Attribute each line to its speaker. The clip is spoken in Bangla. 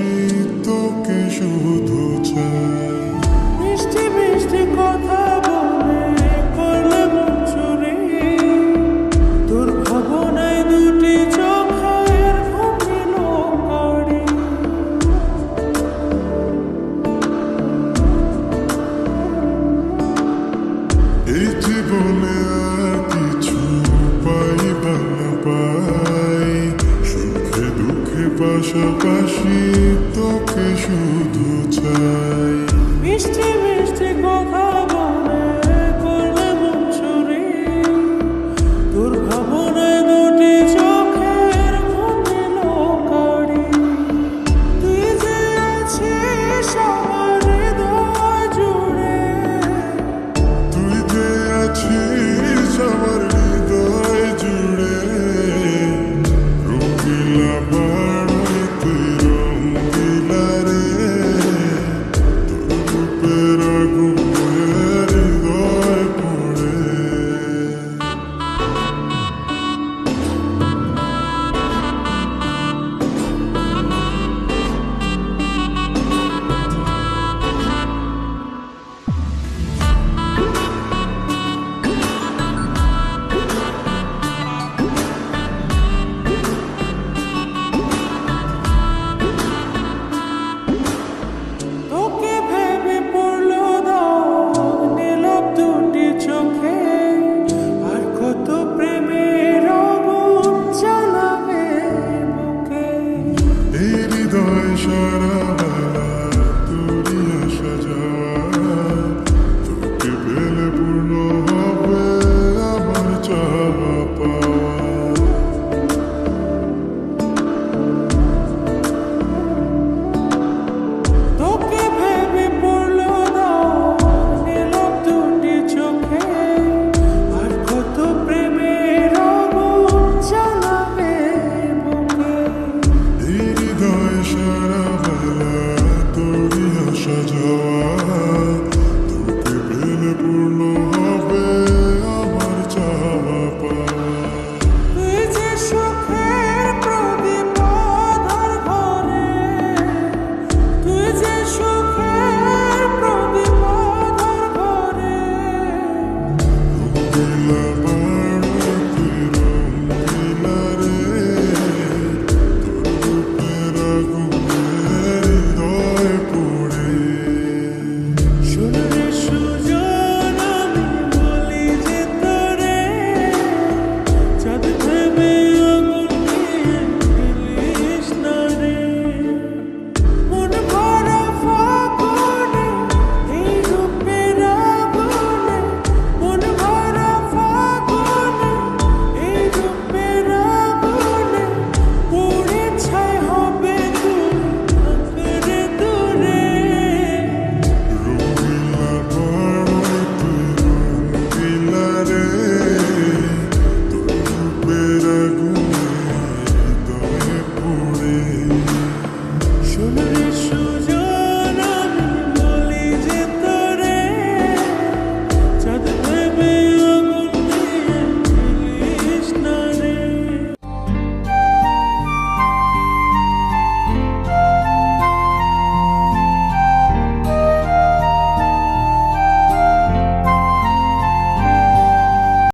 Speaker 1: পাশাপাশি তোকে শুধু চাই।
Speaker 2: মিষ্টি মিষ্টি কথা বলে করলে মন চুরি, তোর ভাবনায় দুটি চোখের ঘুমিল কারি।
Speaker 1: এই জীবনে আর কিছু পাই বা না পাই, সুখে দুঃখে পাশাপাশি তোকে শুধু চাই।
Speaker 2: মিষ্টি মিষ্টি কথা বলে করলে মন চুরি, তোর ভাবনায় দুটি চোখের ঘুমিল কারি। তুই যে আছিস আমার হৃদয় জুড়ে,
Speaker 1: তুই যে আছিস আমার হৃদয় জুড়ে, রঙিলা বাড়াই তুই রঙিলা রে, তোর রূপের আগুনে হৃদয় পড়ে।
Speaker 2: তোকে ভেবে পড়লো দাগ নীলাভ দুটি চোখে, আর কত প্রেমের আগুন জ্বালাবে বুকে।
Speaker 1: এই হৃদয় সারা বেলা তোরই আসা যাওয়া, তোকে পেলে পূর্ণ হবে আমার চাওয়া পাওয়া।
Speaker 2: তোকে ভেবে পড়লো দাগ নীলাভ দুটি চোখে, আর কত প্রেমের আগুন জ্বালাবে বুকে।
Speaker 1: এই হৃদয় সারা বেলা তোরই আসা যাওয়া, তোকে পেলে পূর্ণ হবে আমার চাওয়া পাওয়া।
Speaker 2: তুই যে সুখের প্রদীপ আধার ঘরে, তুই যে